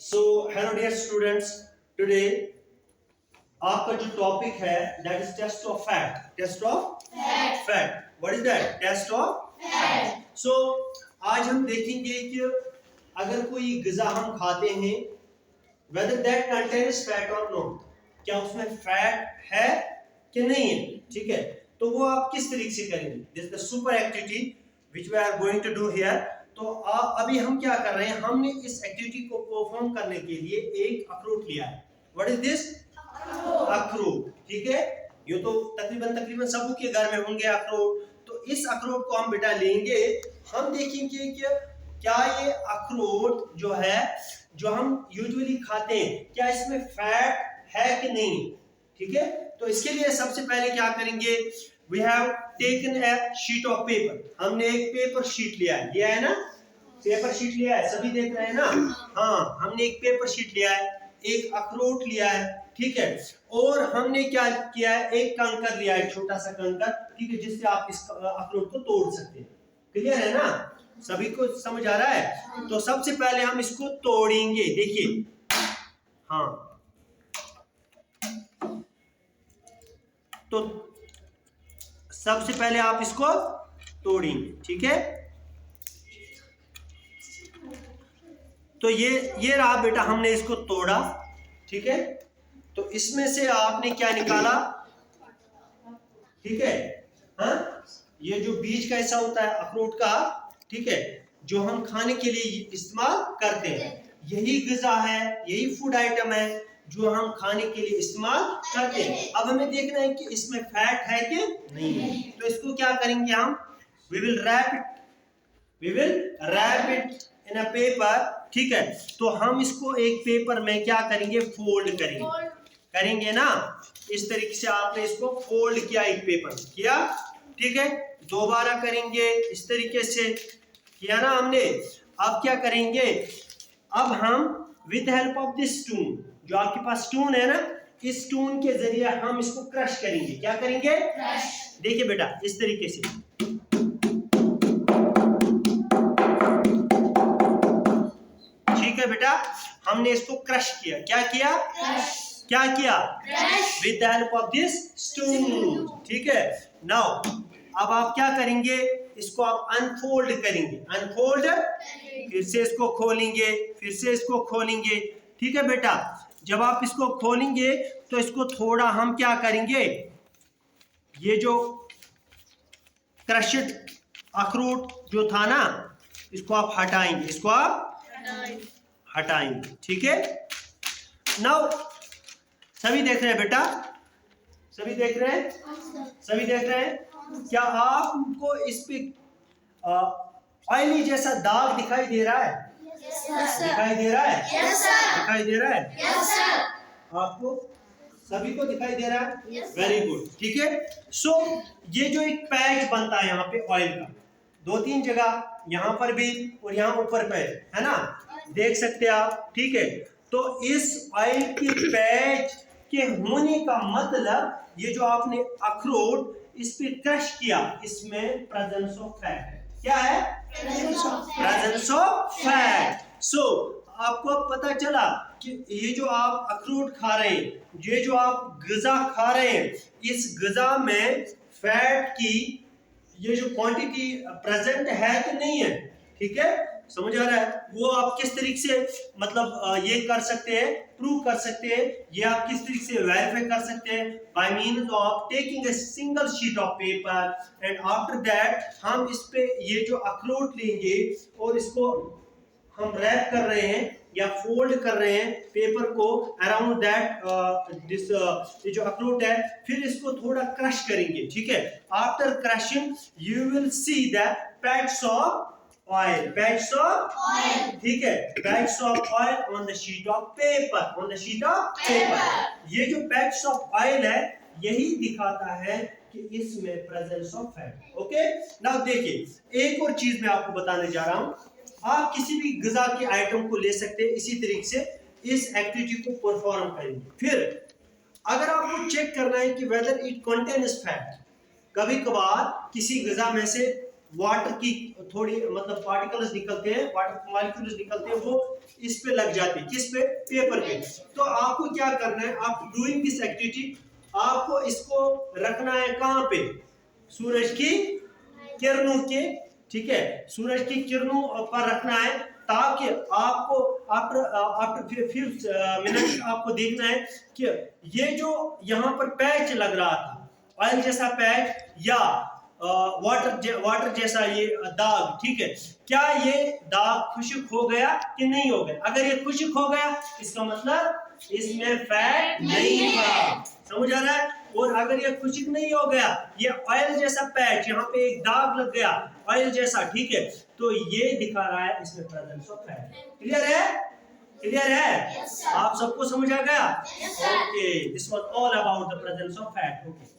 सो hello dear students, today आपका जो topic है that is test of fat. Test of fat, what is that? Test of fat. So आज हम देखेंगे कि अगर कोई ग़िज़ा हम खाते हैं, वेदर दैट कंटेन्स फैट और नॉट, क्या उसमें फैट है कि नहीं है। ठीक है, तो वो आप किस तरीके से करेंगे? This is the super activity which we are going to do here. तो अभी हम क्या कर रहे हैं, हमने इस एक्टिविटी को परफॉर्म करने के लिए एक अखरोट लिया है। What is this? अखरोट। ठीक है, ये तो तकरीबन सबों के घर में होंगे अखरोट। तो इस अखरोट को हम बेटा लेंगे, हम देखेंगे कि क्या ये अखरोट जो है, जो हम यूजुअली खाते हैं, क्या इसमें फैट है कि नहीं। ठीक है, तो इसके लिए सबसे पहले क्या करेंगे, we have taken a sheet of paper. हमने एक पेपर शीट लिया है ना, पेपर शीट लिया है, सभी देख रहे हैं ना। हाँ, हमने एक पेपर शीट लिया है, एक अखरोट लिया है। ठीक है, और हमने क्या किया है, एक कंकर लिया है, छोटा सा कंकर। ठीक है, जिससे आप इस अखरोट को तोड़ सकते हैं। क्लियर है ना, सभी को समझ आ रहा है। तो सबसे पहले हम इसको तोड़ेंगे। देखिए, हाँ, तो सबसे पहले आप इसको तोड़ेंगे। ठीक है, तो ये रहा बेटा, हमने इसको तोड़ा। ठीक है, तो इसमें से आपने क्या निकाला? ठीक है, हाँ, ये जो बीज का हिस्सा होता है अखरोट का, ठीक है, जो हम खाने के लिए इस्तेमाल करते हैं, यही ग़िज़ा है, यही फूड आइटम है जो हम खाने के लिए इस्तेमाल करते हैं। अब हमें देखना है कि इसमें फैट है कि नहीं है। तो इसको क्या करेंगे हम, we will wrap it in a paper. ठीक है, तो हम इसको एक पेपर में क्या करेंगे, फोल्ड करेंगे ना। इस तरीके से आपने इसको फोल्ड किया, एक पेपर किया। ठीक है, दोबारा करेंगे, इस तरीके से किया ना हमने। अब क्या करेंगे, अब हम with help of this spoon, जो आपके पास स्पून है ना, इस स्पून के जरिए हम इसको क्रश करेंगे। क्या करेंगे? देखिए बेटा, इस तरीके से। ठीक है बेटा, हमने इसको क्रश किया। क्या किया? क्या किया? With the help of this spoon. ठीक है, नाउ अब आप क्या करेंगे, इसको आप अनफोल्ड करेंगे। अनफोल्ड, फिर से इसको खोलेंगे, फिर से इसको खोलेंगे। ठीक है बेटा, जब आप इसको खोलेंगे तो इसको थोड़ा हम क्या करेंगे, ये जो क्रश्ड अखरोट जो था ना, इसको आप हटाएंगे, इसको आप हटाएंगे। ठीक है, नाउ सभी देख रहे हैं बेटा, सभी देख रहे हैं, सभी देख रहे हैं। क्या आपको इस पे ऑयली जैसा दाग दिखाई दे रहा है? दिखाई दे रहा है? दिखाई दे रहा है? आपको सभी को दिखाई दे रहा है? Very good. ठीक है, सो ये जो एक पैच बनता है यहाँ पे ऑयल का, 2-3 जगह, यहाँ पर भी और यहाँ ऊपर पैच है ना, देख सकते हैं आप। ठीक है, तो इस ऑयल के पैच के होने का मतलब, ये जो आपने अखरोट इस पे क्रश किया, इसमें प्रेजेंस ऑफ फैट है। क्या है? Presence of fat. सो आपको अब पता चला कि ये जो आप अखरोट खा रहे हैं, ये जो आप ग़िज़ा खा रहे हैं, इस ग़िज़ा में फैट की ये जो क्वांटिटी प्रेजेंट है कि नहीं है। ठीक है, समझ आ रहा है? वो आप किस तरीके से मतलब ये कर सकते हैं, प्रूव कर सकते हैं, ये आप किस तरीके से वेरीफाई कर सकते हैं, bye means of taking a single sheet of paper and after that हम इस पे ये जो अखरोट लेंगे और इसको हम रैप कर रहे हैं या फोल्ड कर रहे हैं पेपर को अराउंड दैट दिस, ये जो अखरोट है, फिर इसको थोड़ा क्रश करेंगे। ठीक है, after crushing you will see the patch of oil, patch of oil. ठीक है, patch of oil on the sheet of paper, on the sheet of paper. ये जो पैच ऑफ ऑयल है, यही दिखाता है कि इसमें presence of fat. Okay, now देखिए, एक और चीज मैं आपको बताने जा रहा हूं। आप किसी भी ग़िज़ा के आइटम को ले सकते हैं, इसी तरीके से इस एक्टिविटी को परफॉर्म करेंगे। फिर अगर आपको चेक करना है कि वेदर इट कंटेन्स फैट, कभी कभार किसी ग़िज़ा में से वाटर की थोड़ी मतलब पार्टिकल्स निकलते हैं, वाटर मॉलिक्यूल्स निकलते हैं, वो इस पे लग जाती है, किस पे, पेपर पे। तो आपको क्या करना है, आप डूइंग दिस एक्टिविटी, आपको इसको रखना है कहाँ पे, सूरज की किरणों के, ठीक है, सूरज की किरणों पर रखना है, ताकि आपको आफ्टर फ्यू मिनट आपको देखना है कि ये जो यहाँ पर पैच लग रहा था, ऑयल जैसा पैच या वाटर जैसा ये दाग, ठीक है, क्या ये दाग खुश्क हो गया कि नहीं हो गया? अगर ये खुश्क हो गया इसका मतलब इसमें फैट नहीं था, समझ आ रहा है? और अगर ये खुश्क नहीं हो गया, ये ऑयल जैसा पैच, यहाँ पे एक दाग लग गया ऑयल जैसा, ठीक है, तो ये दिखा रहा है इसमें प्रेजेंस ऑफ फैट। क्लियर है? क्लियर है? yes, आप सबको समझ आ गया? Okay, this was all about the presence of fat. Okay,